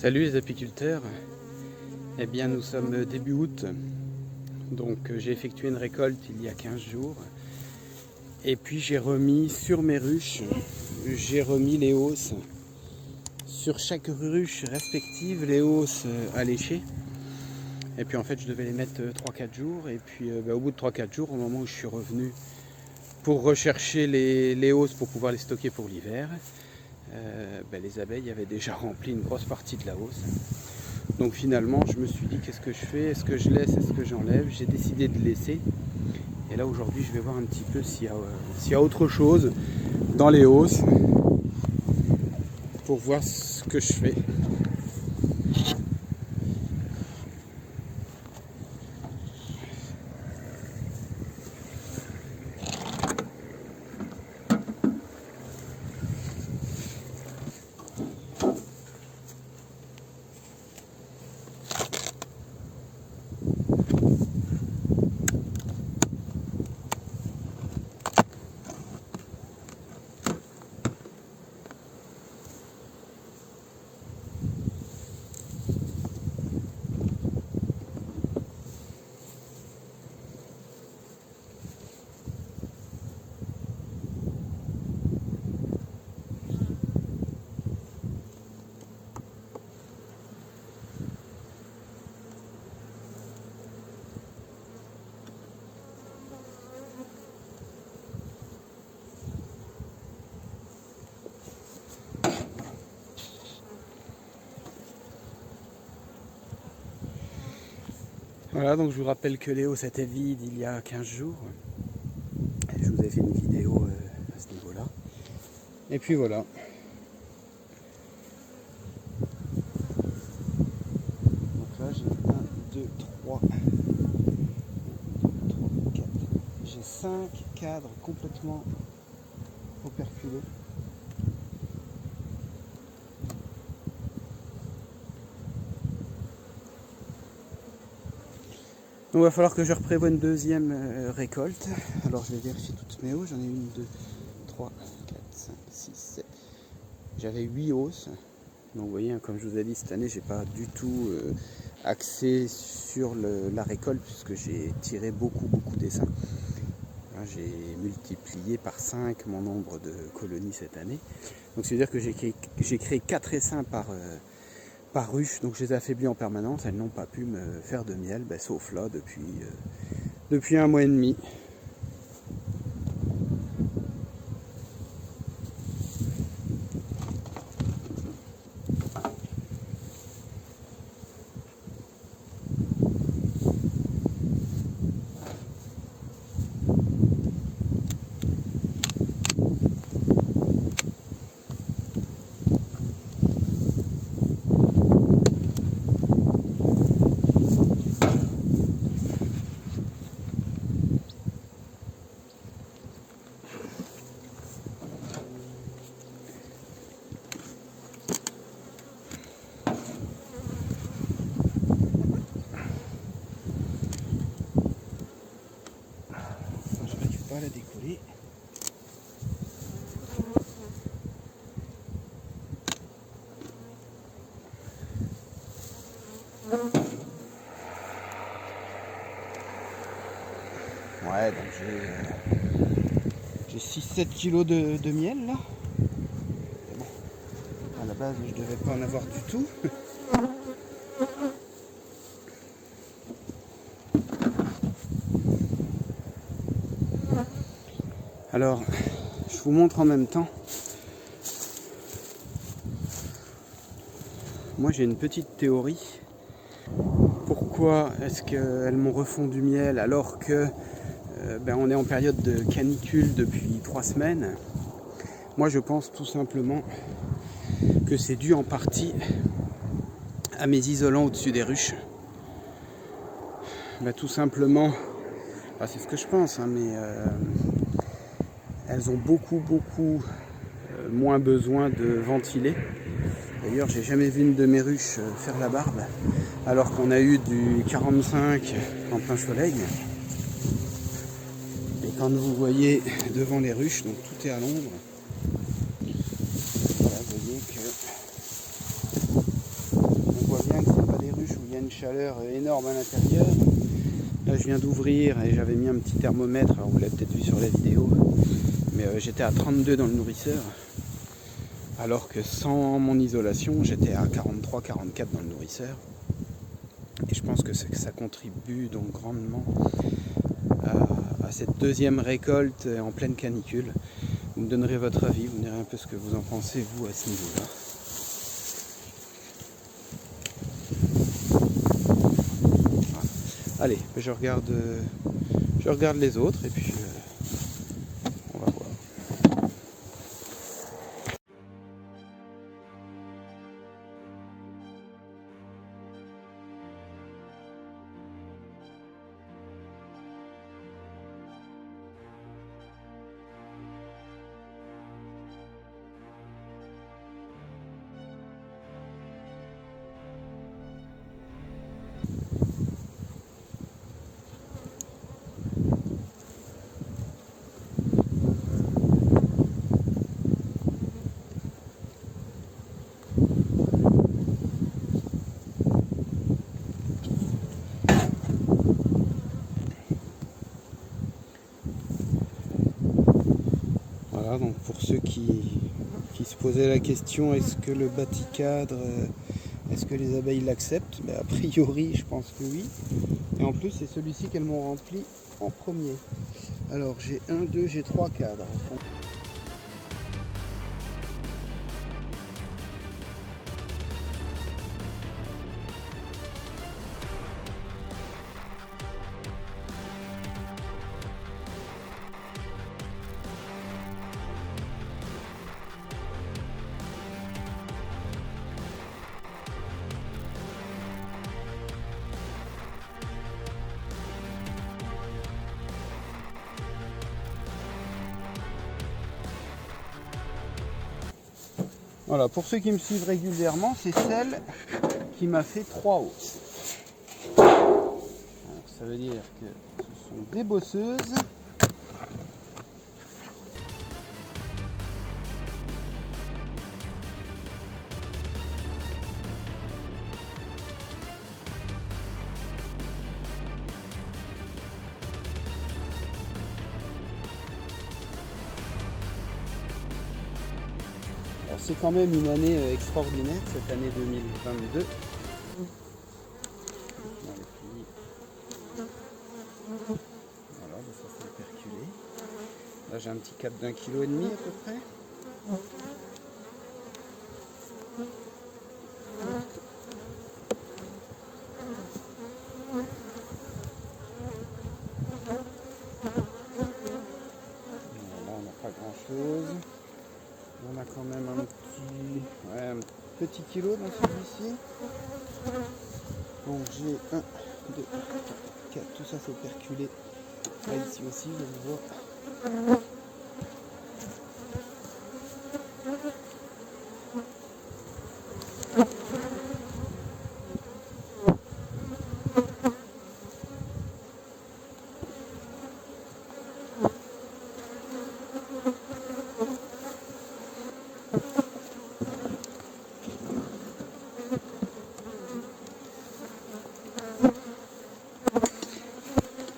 Salut les apiculteurs, eh bien nous sommes début août, donc j'ai effectué une récolte il y a 15 jours et puis j'ai remis sur mes ruches, j'ai remis les hausses sur chaque ruche respective, les hausses à lécher. Et puis en fait je devais les mettre 3-4 jours et puis au bout de 3-4 jours, au moment où je suis revenu pour rechercher les hausses pour pouvoir les stocker pour l'hiver, les abeilles avaient déjà rempli une grosse partie de la hausse. Donc finalement je me suis dit qu'est-ce que je fais, est-ce que je laisse, est-ce que j'enlève. J'ai décidé de laisser. Et là aujourd'hui je vais voir un petit peu s'il y a autre chose dans les hausses pour voir ce que je fais. Voilà, donc je vous rappelle que les hausses étaient vides il y a 15 jours. Et je vous avais fait une vidéo à ce niveau-là. Et puis voilà. Donc là j'ai 1, 2, 3, 4. J'ai 5 cadres complètement operculés. Donc il va falloir que je reprévoie une deuxième récolte. Alors je vais vérifier toutes mes hausses. J'en ai 1, 2, 3, 4, 5, 6, 7. J'avais 8 hausses. Donc vous voyez, comme je vous ai dit, cette année, j'ai pas du tout axé sur la récolte puisque j'ai tiré beaucoup d'essaims. J'ai multiplié par 5 mon nombre de colonies cette année. Donc c'est-à-dire que j'ai créé 4 essaims par ruche, donc je les affaiblis en permanence. Elles n'ont pas pu me faire de miel, sauf là depuis 1 mois et demi. Pas à la décoller. Ouais, donc j'ai 6-7 kilos de miel là. Mais bon, à la base je devais pas en avoir du tout. Alors, je vous montre en même temps. Moi j'ai une petite théorie. Pourquoi est-ce qu'elles m'ont refond du miel alors que on est en période de canicule depuis 3 semaines? Moi je pense tout simplement que c'est dû en partie à mes isolants au-dessus des ruches. Tout simplement, c'est ce que je pense, mais elles ont beaucoup moins besoin de ventiler. D'ailleurs, j'ai jamais vu une de mes ruches faire la barbe, alors qu'on a eu du 45 en plein soleil. Et quand vous voyez devant les ruches, donc tout est à l'ombre, voilà, vous voyez que a une chaleur énorme à l'intérieur. Là je viens d'ouvrir et j'avais mis un petit thermomètre, alors vous l'avez peut-être vu sur la vidéo, mais j'étais à 32 dans le nourrisseur, alors que sans mon isolation j'étais à 43-44 dans le nourrisseur. Et je pense que ça contribue donc grandement à cette deuxième récolte en pleine canicule. Vous me donnerez votre avis, vous me direz un peu ce que vous en pensez vous à ce niveau-là. Allez, je regarde les autres et puis on va voir. Donc pour ceux qui se posaient la question, est-ce que le bâti-cadre, est-ce que les abeilles l'acceptent? A priori, je pense que oui. Et en plus, c'est celui-ci qu'elles m'ont rempli en premier. Alors j'ai 1, 2, j'ai 3 cadres. Voilà, pour ceux qui me suivent régulièrement, c'est celle qui m'a fait 3 hausses. Alors, ça veut dire que ce sont des bosseuses. C'est quand même une année extraordinaire, cette année 2022. Voilà, ça c'est perculé. Là j'ai un petit cap d'1,5 kg à peu près. Là on n'a pas grand chose. On a quand même un petit kilo dans celui-ci. Donc j'ai 1, 2, 3, 4, tout ça c'est perculé. Là ici aussi, je le vois.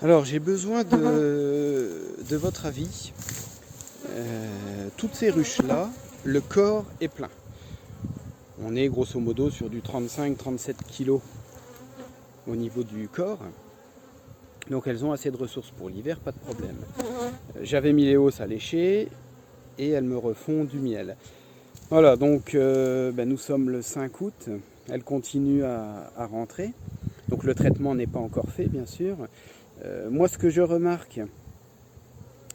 Alors j'ai besoin de votre avis. Toutes ces ruches là, le corps est plein. On est grosso modo sur du 35-37 kg au niveau du corps. Donc elles ont assez de ressources pour l'hiver, pas de problème. J'avais mis les hausses à lécher et elles me refont du miel. Voilà, donc nous sommes le 5 août. Elles continuent à rentrer. Donc le traitement n'est pas encore fait, bien sûr. Moi, ce que je remarque,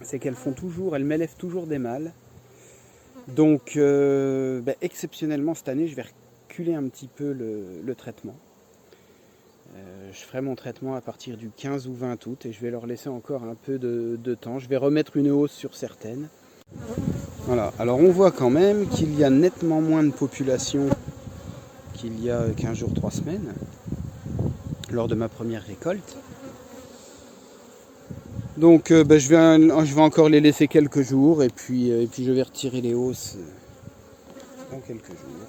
c'est qu'elles m'élèvent toujours des mâles. Donc, exceptionnellement, cette année, je vais reculer un petit peu le traitement. Je ferai mon traitement à partir du 15 ou 20 août et je vais leur laisser encore un peu de temps. Je vais remettre une hausse sur certaines. Voilà, alors on voit quand même qu'il y a nettement moins de population qu'il y a 15 jours, 3 semaines, lors de ma première récolte. Donc je vais encore les laisser quelques jours et puis je vais retirer les hausses dans quelques jours.